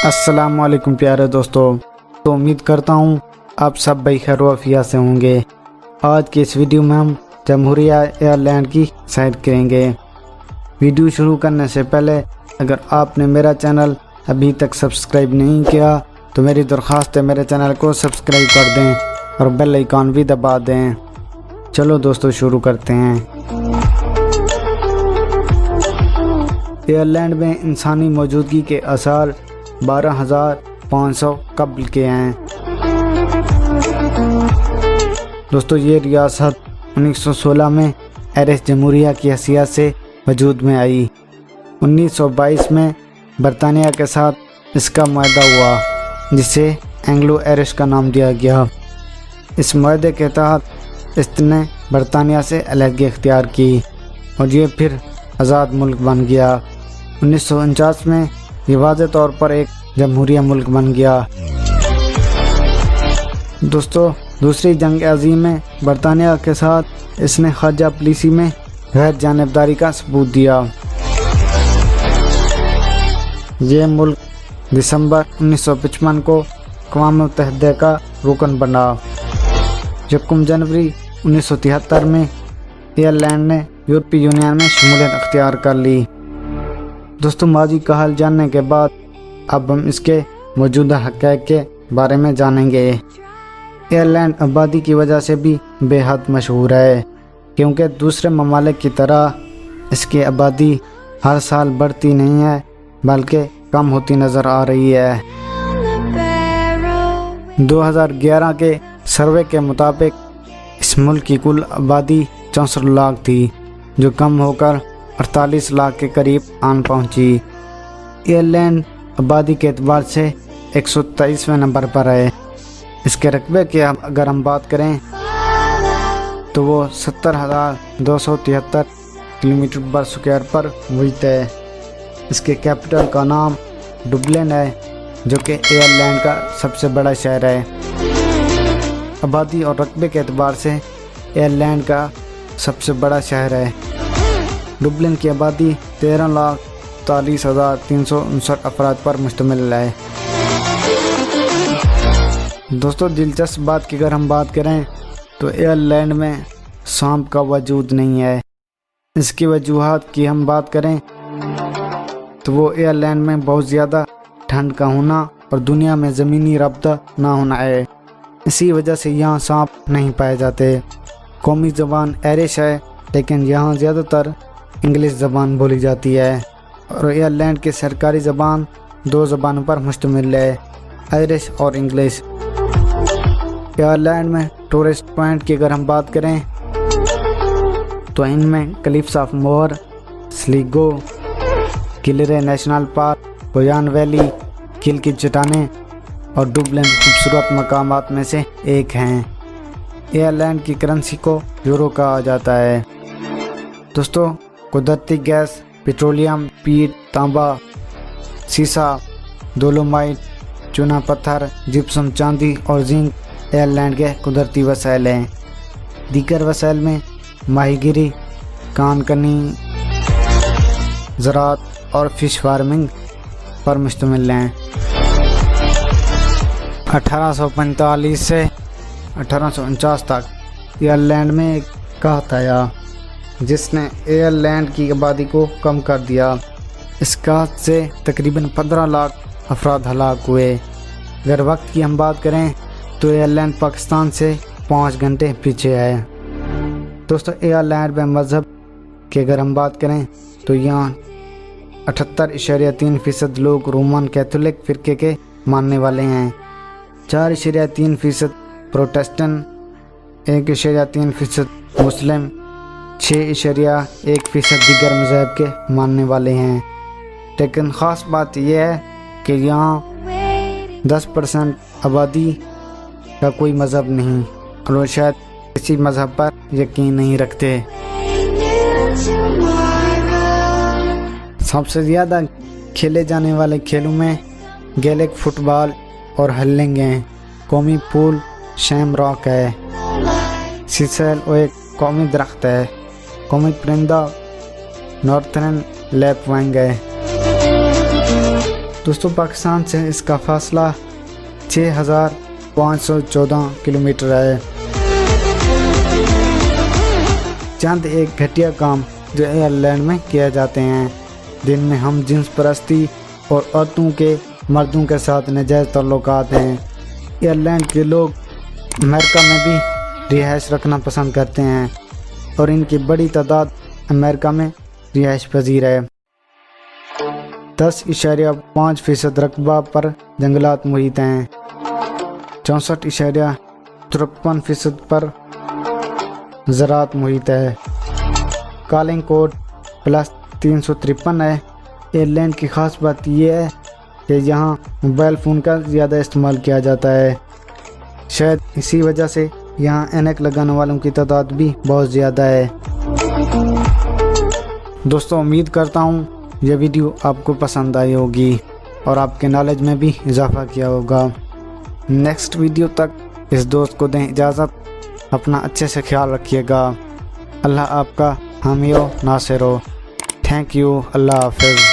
अस्सलाम वालेकुम प्यारे दोस्तों, तो उम्मीद करता हूँ आप सब खैर वफिया से होंगे। आज की इस वीडियो में हम जमहूरिया एयरलाइन की सैर करेंगे। वीडियो शुरू करने से पहले अगर आपने मेरा चैनल अभी तक सब्सक्राइब नहीं किया तो मेरी दरख्वास्त है मेरे चैनल को सब्सक्राइब कर दें और बेल आइकॉन भी दबा दें। चलो दोस्तों शुरू करते हैं। एयरलैंड में इंसानी मौजूदगी के आसार 12,500 कब्ल के हैं। दोस्तों ये रियासत 1916 में आयरिश जमहूरिया की हैसियत से वजूद में आई। 1922 में बरतानिया के साथ इसका मुआहदा हुआ जिसे एंग्लो आयरिश का नाम दिया गया। इस मुआहदे के तहत इसने बरतानिया से अलहदगी इख्तियार की और ये फिर आज़ाद मुल्क बन गया। 1949 में ये वाज़ेह तौर पर एक जमहूरिया मुल्क बन गया। दोस्तों दूसरी जंग अज़ीम में बरतानिया के साथ इसने ख़ारजा पॉलिसी में गैर जानिबदारी का सबूत दिया। ये मुल्क दिसंबर 1955 को अक़वाम मुत्तहिदा का रुकन बना। 1 जनवरी 1973 में एयरलैंड ने यूरोपीय यूनियन में शमूलियत अख्तियार कर ली। दोस्तों माजी का हाल जानने के बाद अब हम इसके मौजूदा हक़ाइक़ के बारे में जानेंगे। एयरलैंड आबादी की वजह से भी बेहद मशहूर है क्योंकि दूसरे ममालिक की तरह इसकी आबादी हर साल बढ़ती नहीं है बल्कि कम होती नज़र आ रही है। 2011 के सर्वे के मुताबिक इस मुल्क की कुल आबादी 64 लाख थी जो कम होकर 48 लाख के करीब आन पहुंची। एयरलैंड आबादी के एतबार से 123वें नंबर पर है। इसके रकबे की अगर हम बात करें तो वो 70,273 किलोमीटर बर स्क्वायर पर मुहित है। इसके कैपिटल का नाम डुबलिन है जो कि एयरलैंड का सबसे बड़ा शहर है। आबादी और रकबे के एतबार से एयरलैंड का सबसे बड़ा शहर है। डुबलिन की आबादी 13,43,359 अफराद पर मुश्तमिल है। दोस्तों दिलचस्प बात की अगर हम बात करें तो एयरलैंड में सांप का वजूद नहीं है। इसकी वजूहात की हम बात करें तो वो एयरलैंड में बहुत ज़्यादा ठंड का होना और दुनिया में ज़मीनी रब्ता ना होना है। इसी वजह से यहाँ सांप नहीं पाए जाते। कौमी ज़बान आयरिश है लेकिन यहाँ ज़्यादातर इंग्लिश ज़बान बोली जाती है और एयरलैंड की सरकारी ज़बान 2 ज़बानों पर मुश्तमिल है, आयरिश और इंग्लिश। एयरलैंड में टूरिस्ट पॉइंट की अगर हम बात करें तो इनमें cliffs of Moher, Sligo, Killarney national park, गोयान वैली, किल की चट्टानें और डुबलिन खूबसूरत मकामात में से एक हैं। एयरलैंड की करेंसी को यूरो कहा जाता है। दोस्तों कुदरती गैस, पेट्रोलियम, पीट, तांबा, सीसा, डोलोमाइट, चूना पत्थर, जिप्सम, चांदी और जिंक एयरलैंड के कुदरती वसाइल हैं। दीगर वसाइल में माहीगिरी, कानकनी, ज़राअत और फिश फार्मिंग पर मुश्तमिल हैं। 1845 से 1849 तक एयरलैंड में एक कहत आया जिसने एयरलैंड की आबादी को कम कर दिया। इस कहत से तकरीबन 15 लाख अफराद हलाक हुए। अगर वक्त की हम बात करें तो एयरलैंड पाकिस्तान से 5 घंटे पीछे है। दोस्तों एयरलैंड में मज़हब की अगर हम बात करें तो यहाँ 78.3% लोग रोमन कैथोलिक फ़िरके के मानने वाले हैं, 4.3% प्रोटेस्टेंट, 1.3% मुस्लिम, 6.1% दीगर मज़हब के मानने वाले हैं। लेकिन ख़ास बात यह है कि यहाँ 10% आबादी का कोई मज़हब नहीं और वो शायद किसी मज़हब पर यकीन नहीं रखते। सबसे ज़्यादा खेले जाने वाले खेलों में गैलिक फुटबॉल और हर्लिंग हैं। कौमी फूल शैमरॉक है। सीसेल वो एक कौमी दरख्त है। कौमी परिंदा नॉर्थर्न लैपवाइंग है। دوستوں پاکستان سے اس کا فاصلہ 6514 کلومیٹر ہے۔ چند ایک گھٹیا کام جو ایئر لینڈ میں کیا جاتے ہیں، جن میں ہم جنس پرستی اور عورتوں کے مردوں کے ساتھ ناجائز تعلقات ہیں۔ ایئر لینڈ کے لوگ امریکہ میں بھی رہائش رکھنا پسند کرتے ہیں اور ان کی بڑی تعداد امریکہ میں رہائش پذیر ہے۔ 10.5% رقبہ پر جنگلات محیط ہیں، 64.53% پر زراعت محیط ہے۔ کالنگ کوڈ +353 ہے۔ ایئر لینڈ کی خاص بات یہ ہے کہ یہاں موبائل فون کا زیادہ استعمال کیا جاتا ہے، شاید اسی وجہ سے یہاں اینک لگانے والوں کی تعداد بھی بہت زیادہ ہے۔ دوستوں امید کرتا ہوں یہ ویڈیو آپ کو پسند آئی ہوگی اور آپ کے نالج میں بھی اضافہ کیا ہوگا۔ نیکسٹ ویڈیو تک اس دوست کو دیں اجازت، اپنا اچھے سے خیال رکھیے گا۔ اللہ آپ کا حامی و ناصر ہو۔ تھینک یو، اللہ حافظ۔